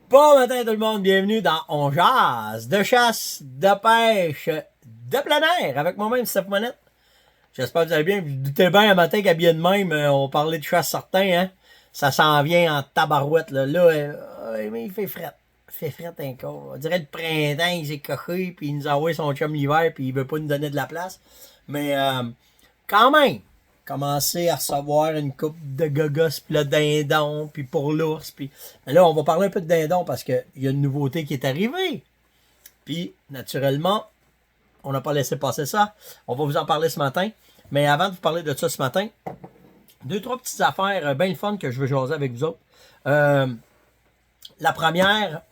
Bon matin tout le monde, bienvenue dans On Jase, de chasse, de pêche, de plein air, avec moi-même Steph Monette. J'espère que vous allez bien. Vous doutez bien un matin qu'habillé de même, on parlait de chasse certains, hein. Ça s'en vient en tabarouette, là. Mais il fait fret. Il fait fret encore. On dirait le printemps, il s'est coché, puis il nous a envoyé son chum l'hiver, puis il veut pas nous donner de la place. Mais quand même, commencer à recevoir une coupe de gogos, puis le dindon, puis pour l'ours. Puis là, on va parler un peu de dindon parce qu'il y a une nouveauté qui est arrivée. Puis, naturellement, on n'a pas laissé passer ça. On va vous en parler ce matin. Mais avant de vous parler de ça ce matin, deux, trois petites affaires bien le fun que je veux jaser avec vous autres. La première,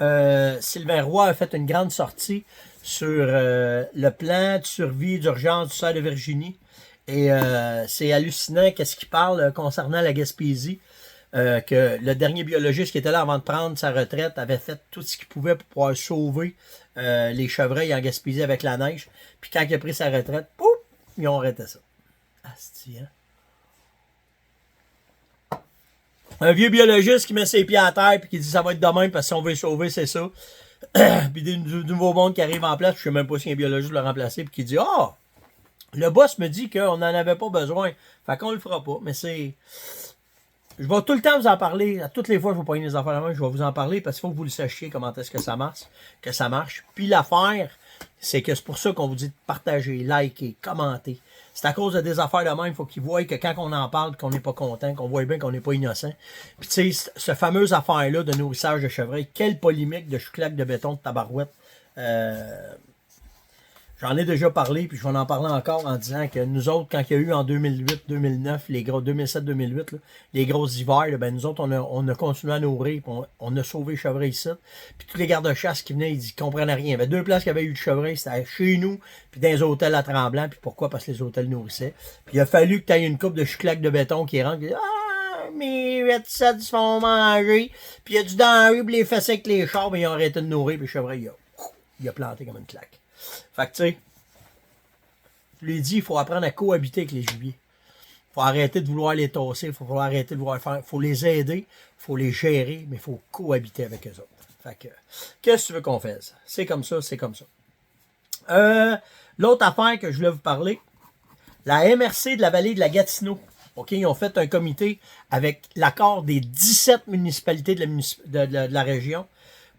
Sylvain Roy a fait une grande sortie sur le plan de survie d'urgence du cerf de Virginie. Et c'est hallucinant qu'est-ce qu'il parle concernant la Gaspésie. Que le dernier biologiste qui était là avant de prendre sa retraite avait fait tout ce qu'il pouvait pour pouvoir sauver les chevreuils en Gaspésie avec la neige. Puis quand il a pris sa retraite, pouf, ils ont arrêté ça. Asti, hein? Un vieux biologiste qui met ses pieds à terre et qui dit ça va être demain parce que si on veut les sauver, c'est ça. Puis du nouveau monde qui arrive en place, je sais même pas si un biologiste l'a remplacé, puis qui dit ah, le boss me dit qu'on n'en avait pas besoin. Fait qu'on le fera pas. Mais c'est. Je vais tout le temps vous en parler. À toutes les fois que je vais pogner les affaires à la main, je vais vous en parler parce qu'il faut que vous le sachiez comment est-ce que ça marche. Puis l'affaire, c'est que c'est pour ça qu'on vous dit de partager, liker, commenter. C'est à cause de des affaires de même, il faut qu'ils voient que quand on en parle, qu'on n'est pas content, qu'on voit bien qu'on n'est pas innocent. Puis tu sais, ce fameuse affaire-là de nourrissage de chevreuil, quelle polémique de chouclaque de béton de tabarouette. J'en ai déjà parlé, puis je vais en parler encore en disant que nous autres, quand il y a eu en 2008-2009, les gros 2007-2008, les gros hivers, là, ben nous autres, on a continué à nourrir, puis on a sauvé le chevreuil ici. Puis tous les gardes-chasse qui venaient, ils comprenaient rien. Il y avait deux places qui avaient eu du chevreuil, c'était chez nous, puis dans les hôtels à Tremblant. Puis pourquoi? Parce que les hôtels nourrissaient. Puis il a fallu que tu aies une coupe de chouclaque de béton qui rentre, qui dit ah, mes 8-7 se font manger, puis il y a du denrée, puis les fesses avec les chars, mais ils ont arrêté de nourrir, puis le chevreuil, il a planté comme une claque. Fait que, tu sais, je l'ai dit, il faut apprendre à cohabiter avec les gibiers. Il faut arrêter de vouloir les tasser, il faut arrêter de vouloir faire. Il faut les aider, il faut les gérer, mais il faut cohabiter avec eux autres. Fait que, qu'est-ce que tu veux qu'on fasse? C'est comme ça, c'est comme ça. L'autre affaire que je voulais vous parler, la MRC de la vallée de la Gatineau. OK, ils ont fait un comité avec l'accord des 17 municipalités de la région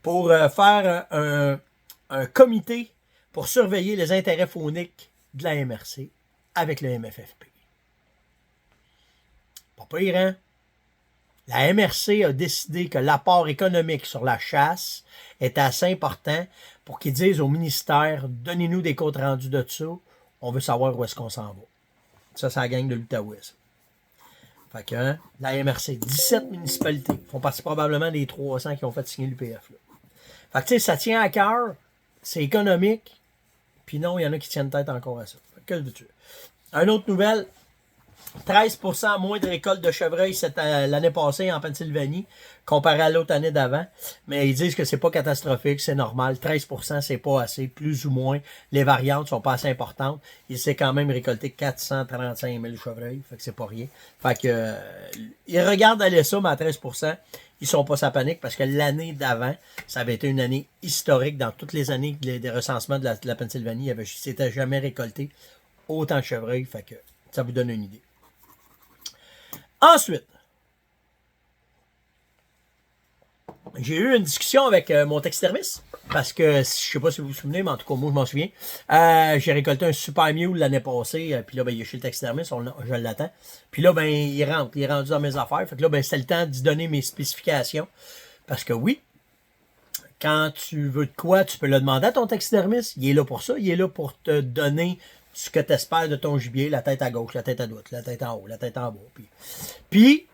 pour faire un comité pour surveiller les intérêts fauniques de la MRC avec le MFFP. Pas pire, hein? La MRC a décidé que l'apport économique sur la chasse est assez important pour qu'ils disent au ministère, donnez-nous des comptes rendus de ça, on veut savoir où est-ce qu'on s'en va. Ça gagne de l'Outaouais. Fait que, hein, la MRC, 17 municipalités, font partie probablement des 300 qui ont fait signer l'UPF. Là. Fait que, tu sais, ça tient à cœur, c'est économique, puis non, il y en a qui tiennent tête encore à ça. Que veux-tu? Une autre nouvelle, 13% moins de récolte de chevreuil l'année passée en Pennsylvanie, comparé à l'autre année d'avant. Mais ils disent que c'est pas catastrophique, c'est normal. 13%, c'est pas assez, plus ou moins. Les variantes sont pas assez importantes. Il s'est quand même récolté 435 000 chevreuils, fait que c'est pas rien. Fait que, ils regardent aller ça, mais à 13%, ils sont pas sa panique parce que l'année d'avant, ça avait été une année historique dans toutes les années des recensements de la Pennsylvanie. C'était jamais récolté autant de chevreuils, fait que ça vous donne une idée. Ensuite, j'ai eu une discussion avec mon taxidermiste, parce que, je sais pas si vous vous souvenez, mais en tout cas, moi, je m'en souviens. J'ai récolté un super mule l'année passée, puis là, ben, il est chez le taxidermiste, je l'attends. Puis là, ben, il est rendu dans mes affaires. Fait que là, ben, c'était le temps d'y donner mes spécifications. Parce que oui, quand tu veux de quoi, tu peux le demander à ton taxidermiste. Il est là pour ça, il est là pour te donner ce que tu espères de ton gibier, la tête à gauche, la tête à droite, la tête en haut, la tête en bas. Puis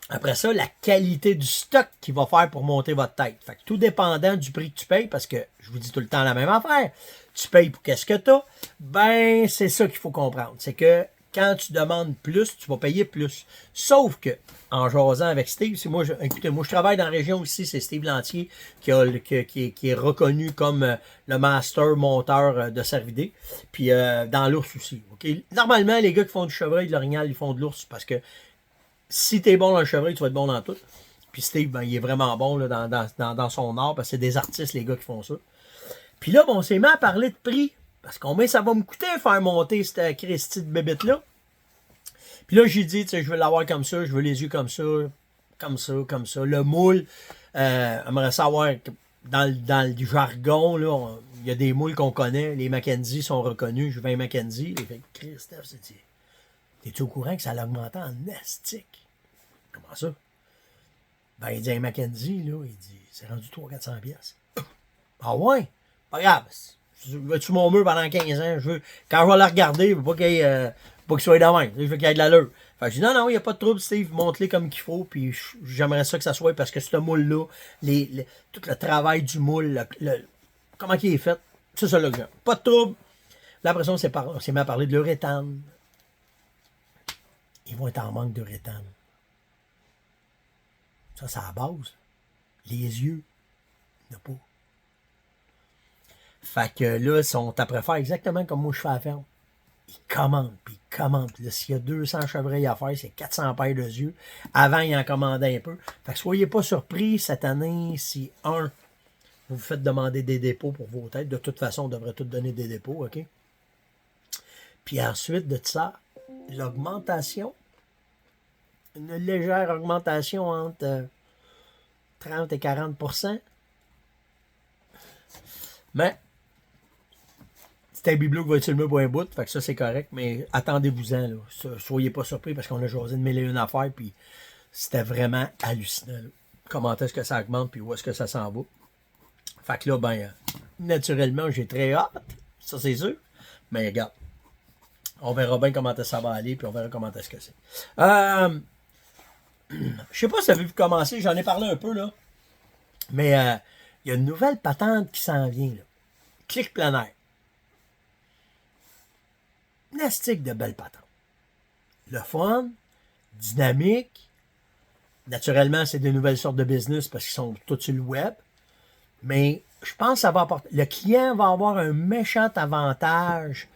après ça, la qualité du stock qu'il va faire pour monter votre tête. Fait que tout dépendant du prix que tu payes, parce que je vous dis tout le temps la même affaire, tu payes pour qu'est-ce que tu as, ben c'est ça qu'il faut comprendre. C'est que quand tu demandes plus, tu vas payer plus. Sauf que, en jasant avec Steve, écoutez, moi je travaille dans la région aussi, c'est Steve Lantier qui est reconnu comme le master monteur de cervidés. Puis dans l'ours aussi. Okay? Normalement, les gars qui font du chevreuil, de l'orignal, ils font de l'ours parce que si t'es bon dans le chevreuil, tu vas être bon dans tout. Puis Steve, ben, il est vraiment bon là, dans son art, parce que c'est des artistes, les gars, qui font ça. Puis là, bon, on s'est mis à parler de prix. Parce que combien ça va me coûter faire monter cette Christie de bébête-là? Puis là, j'ai dit, tu sais, je veux l'avoir comme ça, je veux les yeux comme ça, comme ça, comme ça. Le moule, j'aimerais savoir, dans le jargon, là, il y a des moules qu'on connaît. Les Mackenzie sont reconnus. Je veux un Mackenzie. Il fait, Christophe, t'es-tu au courant que ça l'a augmenté en estique? Comment ça? Ben, il dit un Mackenzie, là, il dit, c'est rendu 300-400 pièces. Ah ouais? Pas grave. Veux-tu mon mur pendant 15 ans? Quand je vais la regarder, je veux pas qu'il soit de même. Je veux qu'il y ait de l'allure. Fait que je dis, non, il n'y a pas de trouble, Steve, monte-les comme qu'il faut, puis j'aimerais ça que ça soit, parce que ce moule-là, tout le travail du moule, comment il est fait, c'est ça, là, que j'aime. Pas de trouble. Là, après ça, on s'est mis à parler de l'uréthane. Ils vont être en manque d'uréthane. Ça, c'est à la base. Les yeux, il n'y en a pas. Fait que là, ils sont après faire exactement comme moi je fais à la ferme. Ils commandent, puis ils commandent. Là, s'il y a 200 chevreuils à faire, c'est 400 paires de yeux. Avant, ils en commandaient un peu. Fait que soyez pas surpris cette année si, vous vous faites demander des dépôts pour vos têtes. De toute façon, on devrait tous donner des dépôts, OK? Puis ensuite de ça, l'augmentation, une légère augmentation entre 30 et 40%. Mais c'est un bibelot qui va être sur le mur pour un bout, fait que ça c'est correct, mais attendez-vous-en, là. Soyez pas surpris parce qu'on a jasé de mille et une affaires, puis c'était vraiment hallucinant, là. Comment est-ce que ça augmente, puis où est-ce que ça s'en va. Fait que là, ben, naturellement, j'ai très hâte, ça c'est sûr, mais regarde, on verra bien comment ça va aller, puis on verra comment est-ce que c'est. Je sais pas si ça veut commencer, j'en ai parlé un peu, là, mais il y a une nouvelle patente qui s'en vient, là. Clic planaire. Nastique de belles patentes. Le fun, dynamique. Naturellement, c'est de nouvelles sortes de business parce qu'ils sont tous sur le web. Mais je pense que ça va apporter. Le client va avoir un méchant avantage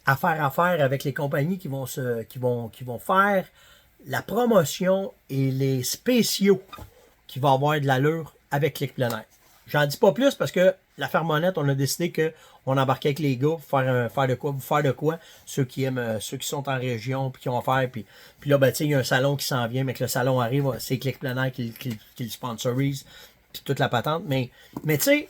à faire affaire avec les compagnies qui vont faire la promotion et les spéciaux qui vont avoir de l'allure avec Clic plein air. J'en dis pas plus parce que la Fermonnette, on a décidé qu'on embarquait avec les gars pour faire de quoi, ceux qui aiment, ceux qui sont en région, puis qui ont affaire, puis là, ben, tu sais, il y a un salon qui s'en vient, mais que le salon arrive, c'est Clic plein air qui le sponsorise, puis toute la patente, mais tu sais,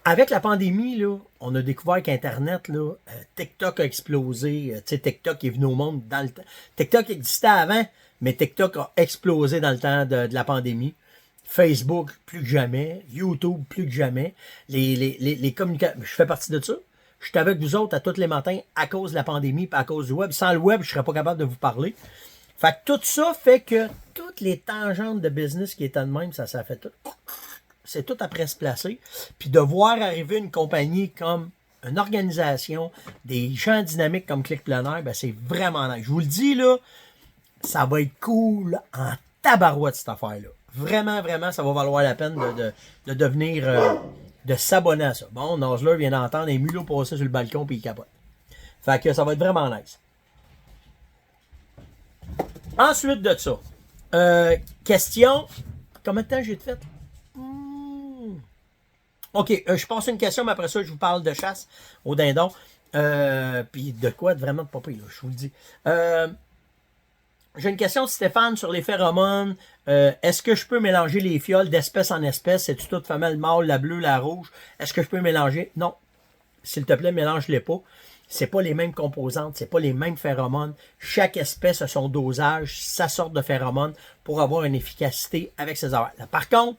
avec la pandémie, là, on a découvert qu'Internet, là, TikTok a explosé. Tu sais, TikTok est venu au monde dans le temps. TikTok existait avant, mais TikTok a explosé dans le temps de la pandémie. Facebook, plus que jamais. YouTube, plus que jamais. Les communications. Je fais partie de ça. Je suis avec vous autres à tous les matins à cause de la pandémie et à cause du web. Sans le web, je ne serais pas capable de vous parler. Fait que tout ça fait que toutes les tangentes de business qui étaient de même, ça fait tout. C'est tout après se placer. Puis de voir arriver une compagnie comme une organisation, des gens dynamiques comme Clic plein air, ben c'est vraiment nice. Je vous le dis, là, ça va être cool en tabarouette, cette affaire-là. Vraiment, vraiment, ça va valoir la peine de devenir, de s'abonner à ça. Bon, Nosler vient d'entendre un mulot passer sur le balcon puis il capote. Fait que ça va être vraiment nice. Ensuite de ça, question, combien de temps j'ai fait? OK, je passe une question, mais après ça, je vous parle de chasse au dindon. Puis de quoi? Vraiment de papier, là, je vous le dis. J'ai une question de Stéphane sur les phéromones. Est-ce que je peux mélanger les fioles d'espèce en espèce? C'est-tu toute femelle mâle, la bleue, la rouge? Est-ce que je peux mélanger? Non. S'il te plaît, mélange-les pas. C'est pas les mêmes composantes, c'est pas les mêmes phéromones. Chaque espèce a son dosage, sa sorte de phéromone pour avoir une efficacité avec ses affaires. Par contre,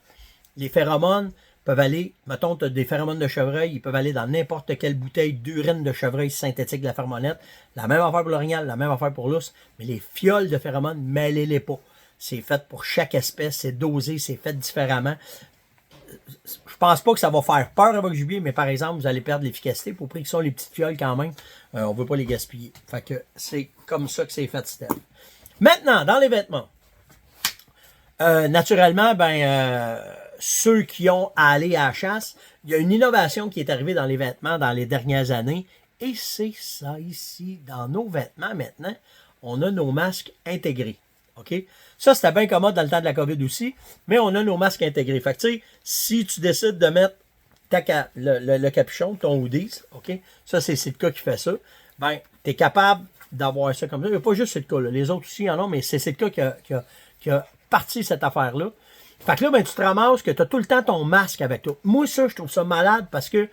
les phéromones peuvent aller, mettons, tu as des phéromones de chevreuil, ils peuvent aller dans n'importe quelle bouteille d'urine de chevreuil synthétique de la Fermonnette. La même affaire pour l'orignal, la même affaire pour l'ours, mais les fioles de phéromones, mêlez-les pas. C'est fait pour chaque espèce, c'est dosé, c'est fait différemment. Je pense pas que ça va faire peur avec le gibier, mais par exemple, vous allez perdre l'efficacité. Pour prix que sont les petites fioles quand même, on veut pas les gaspiller. Fait que c'est comme ça que c'est fait, Steph. Maintenant, dans les vêtements. Naturellement, ceux qui ont à aller à la chasse, il y a une innovation qui est arrivée dans les vêtements dans les dernières années. Et c'est ça ici, dans nos vêtements maintenant, on a nos masques intégrés. OK? Ça, c'était bien commode dans le temps de la COVID aussi, mais on a nos masques intégrés. Fait que, tu sais, si tu décides de mettre le capuchon, ton hoodie, OK? Ça, c'est Sitka qui fait ça. Ben, tu es capable d'avoir ça comme ça. Il n'y a pas juste Sitka, là. Les autres aussi y en ont, mais c'est Sitka qui a parti cette affaire-là. Fait que là, ben, tu te ramasses que tu as tout le temps ton masque avec toi. Moi, ça, je trouve ça malade parce que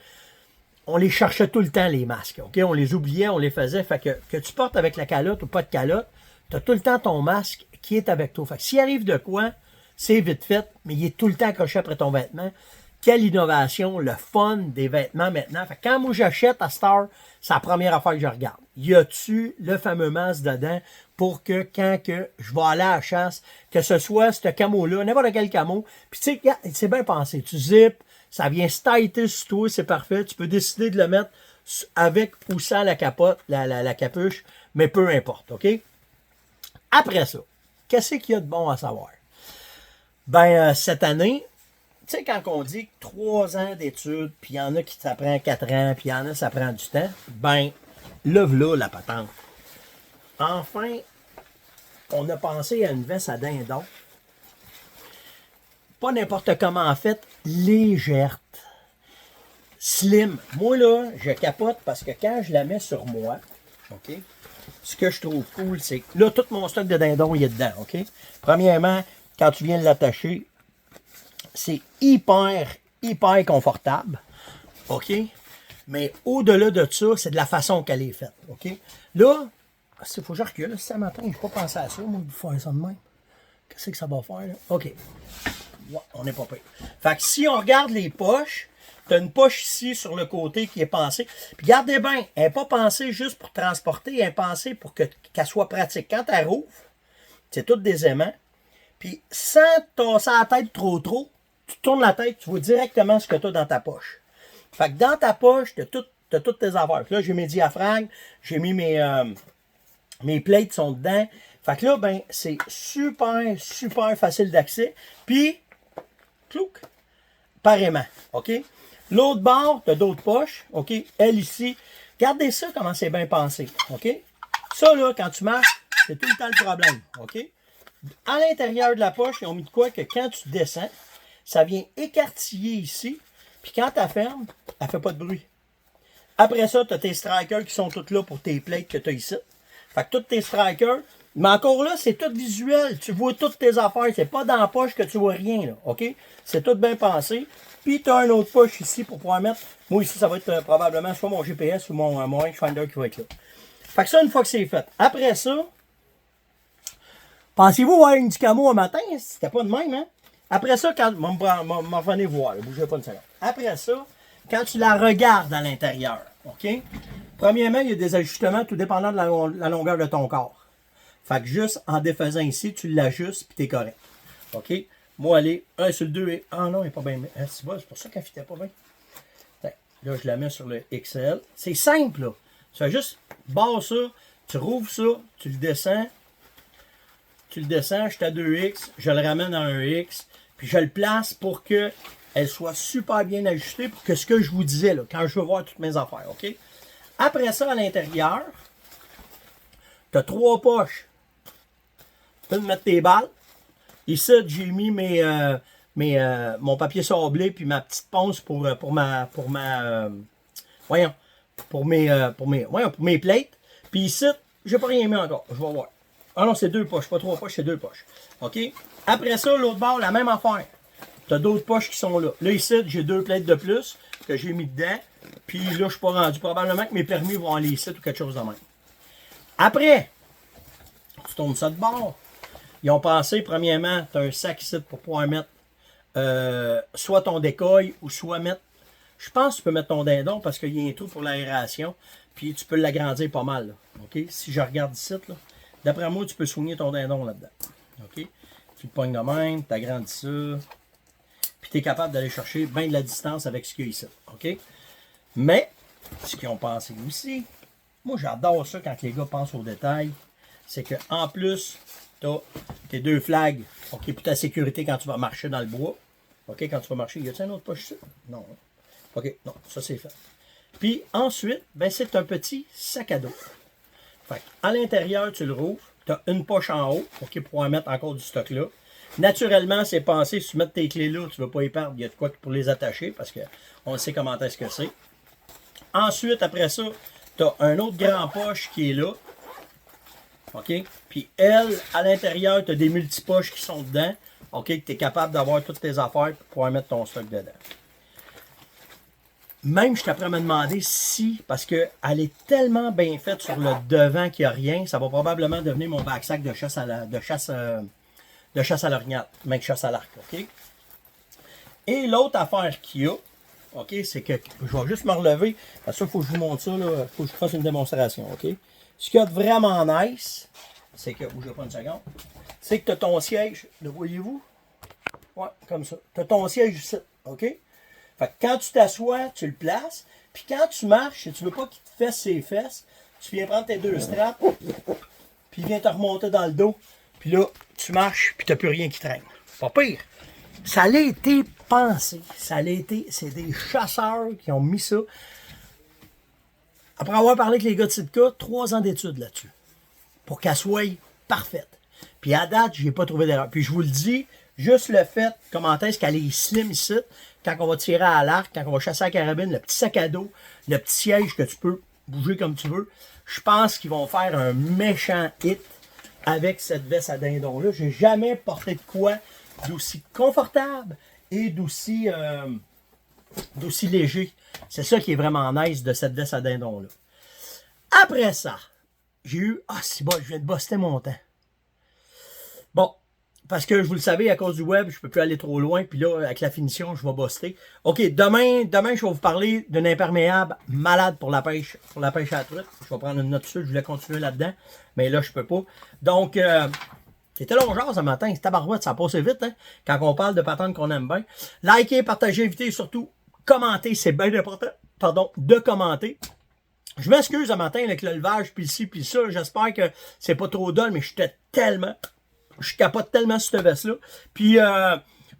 on les cherchait tout le temps, les masques. OK? On les oubliait, on les faisait. Fait que tu portes avec la calotte ou pas de calotte, tu as tout le temps ton masque qui est avec toi. Fait que s'il arrive de quoi, c'est vite fait, mais il est tout le temps accroché après ton vêtement. Quelle innovation, le fun des vêtements maintenant. Fait que quand moi j'achète à Star, c'est la première affaire que je regarde. Y a-tu le fameux masque dedans pour que quand que je vais aller à la chasse, que ce soit ce camo-là, n'importe quel camo, puis tu sais, c'est bien pensé. Tu zippes, ça vient tighter sur toi, c'est parfait. Tu peux décider de le mettre avec ou sans la capote, la capuche, mais peu importe, OK? Après ça, qu'est-ce qu'il y a de bon à savoir? Ben, cette année, tu sais, quand on dit 3 ans d'études, puis il y en a qui ça prend 4 ans, puis il y en a ça prend du temps, ben, là, la patente. Enfin, on a pensé à une veste à dindon. Pas n'importe comment en fait, légère. Slim. Moi, là, je capote parce que quand je la mets sur moi, OK, ce que je trouve cool, c'est que là, tout mon stock de dindon, il est dedans, OK? Premièrement, quand tu viens de l'attacher, c'est hyper confortable, OK? Mais au-delà de ça, c'est de la façon qu'elle est faite, OK? Là, il faut que je recule. Ce matin, je n'ai pas pensé à ça, moi, de faire ça de même. Qu'est-ce que ça va faire, là? OK. Ouais, on n'est pas pire. Fait que si on regarde les poches, tu as une poche ici sur le côté qui est pensée. Puis gardez bien, elle n'est pas pensée juste pour transporter, elle est pensée pour qu'elle soit pratique. Quand elle rouvre, c'est tout des aimants. Puis sans tasser la tête trop, tu tournes la tête, tu vois directement ce que tu as dans ta poche. Fait que dans ta poche, tu as toutes tes affaires. Là, j'ai mes diaphragmes, j'ai mis mes plates sont dedans. Fait que là, ben, c'est super facile d'accès. Puis, clouc, pareillement, OK? L'autre bord, tu as d'autres poches, OK? Elle ici, regardez ça, comment c'est bien pensé, OK? Ça, là, quand tu marches, c'est tout le temps le problème, OK? À l'intérieur de la poche, ils ont mis de quoi que quand tu descends, ça vient écartiller ici, puis quand tu fermes, elle ne fait pas de bruit. Après ça, tu as tes strikers qui sont tous là pour tes plates que tu as ici. Fait que tous tes strikers, mais encore là, c'est tout visuel. Tu vois toutes tes affaires. C'est pas dans la poche que tu vois rien, là, OK? C'est tout bien pensé. Puis tu as une autre poche ici pour pouvoir mettre. Moi, ici, ça va être probablement soit mon GPS ou mon rangefinder qui va être là. Fait que ça, une fois que c'est fait. Après ça, pensez-vous voir une du camo un matin? C'était pas de même, hein? Après ça, quand. M'en venez voir, là, bougez pas une seconde. Après ça, quand tu la regardes à l'intérieur, OK? Premièrement, il y a des ajustements tout dépendant de la longueur de ton corps. Fait que juste en défaisant ici, tu l'ajustes puis t'es correct. OK? Moi, allez, 1 sur le 2 et. Ah non, il n'est pas bien. C'est pour ça qu'elle ne fitait pas bien. Là, je la mets sur le XL. C'est simple, là. Tu fais juste barre ça, tu rouvres ça, tu le descends, je suis à 2X, je le ramène à 1X, puis je le place pour qu'elle soit super bien ajustée pour que ce que je vous disais, là, quand je veux voir toutes mes affaires, OK? Après ça, à l'intérieur, tu as 3 poches. Tu peux mettre tes balles. Ici, j'ai mis mon papier sablé puis ma petite ponce pour mes plates. Puis ici, j'ai pas rien mis encore. Je vais voir. Ah non, c'est 2 poches, pas 3 poches, c'est 2 poches. OK? Après ça, l'autre bord, la même affaire. Tu as d'autres poches qui sont là. Là, ici, j'ai 2 plates de plus que j'ai mis dedans. Puis là, je ne suis pas rendu. Probablement que mes permis vont aller ici ou quelque chose de même. Après, tu tournes ça de bord. Ils ont pensé, premièrement, tu as un sac ici pour pouvoir mettre soit ton décoil ou soit mettre. Je pense que tu peux mettre ton dindon parce qu'il y a un trou pour l'aération. Puis tu peux l'agrandir pas mal. Là. OK? Si je regarde ici, d'après moi, tu peux soigner ton dindon là-dedans. OK? Tu le pognes de même, tu agrandis ça. Puis tu es capable d'aller chercher bien de la distance avec ce qu'il y a ici. OK? Mais, ce qu'ils ont pensé aussi, moi j'adore ça quand les gars pensent aux détails, c'est qu'en plus, tu as tes 2 flags, OK, pour ta sécurité quand tu vas marcher dans le bois. OK, quand tu vas marcher, y a-t-il un autre poche ici? Non. OK, non, ça c'est fait. Puis ensuite, ben, c'est un petit sac à dos. Fait à l'intérieur, tu le rouvres, tu as une poche en haut, OK, pour pouvoir mettre encore du stock là. Naturellement, c'est pensé, si tu mets tes clés là, tu ne veux pas y perdre, il y a de quoi pour les attacher, parce qu'on sait comment est-ce que c'est. Ensuite, après ça, tu as un autre grand poche qui est là. OK? Puis elle, à l'intérieur, tu as des multipoches qui sont dedans. OK? Que tu es capable d'avoir toutes tes affaires pour pouvoir mettre ton stock dedans. Même, je t'apprends à me demander si, parce qu'elle est tellement bien faite sur le devant qu'il n'y a rien, ça va probablement devenir mon backsack de chasse à l'orignal, même chasse à l'arc. OK? Et l'autre affaire qu'il y a, OK, c'est que je vais juste me relever. Parce que il faut que je vous montre ça, il faut que je fasse une démonstration. OK? Ce qu'il y a de vraiment nice, c'est que, bougez pas une seconde, c'est que tu as ton siège, le voyez-vous? Ouais, comme ça. Tu as ton siège ici, OK? Fait que quand tu t'assois, tu le places, puis quand tu marches, si tu veux pas qu'il te fesse ses fesses, tu viens prendre tes deux straps, puis il vient te remonter dans le dos, puis là, tu marches, puis tu n'as plus rien qui traîne. Pas pire. Ça a été pensé, c'est des chasseurs qui ont mis ça. Après avoir parlé avec les gars de Sitka, 3 ans d'études là-dessus, pour qu'elle soit parfaite. Puis à date, je n'ai pas trouvé d'erreur. Puis je vous le dis, juste le fait, comment est-ce qu'elle est slim ici, quand on va tirer à l'arc, quand on va chasser à la carabine, le petit sac à dos, le petit siège que tu peux bouger comme tu veux, je pense qu'ils vont faire un méchant hit avec cette veste à dindon-là. J'ai jamais porté de quoi d'aussi confortable et d'aussi léger. C'est ça qui est vraiment nice de cette veste à dindon-là. Après ça, j'ai eu... Ah, c'est bon, je viens de buster mon temps. Bon, parce que vous le savez, à cause du web, je ne peux plus aller trop loin. Puis là, avec la finition, je vais buster. OK, demain, je vais vous parler d'un imperméable malade pour la pêche à la truite. Je vais prendre une note dessus, je voulais continuer là-dedans. Mais là, je ne peux pas. Donc, c'était long genre ce matin. C'est tabarouette, ça a passé vite, hein, quand on parle de patentes qu'on aime bien. Likez, partagez, invitez, surtout, commentez. C'est bien important, pardon, de commenter. Je m'excuse ce matin avec le levage, puis ci, puis ça. J'espère que c'est pas trop dull, mais je capote tellement sur cette veste-là. Puis,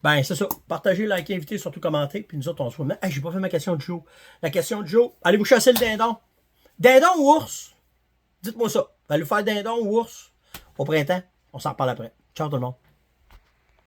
ben, c'est ça. Partagez, likez, invitez, surtout commentez. Puis nous autres, on se voit. Hey, j'ai pas fait ma question de Joe. La question de Joe, allez-vous chasser le dindon? Dindon ou ours? Dites-moi ça. Allez-vous faire dindon ou ours au printemps? On s'en reparle après. Ciao tout le monde.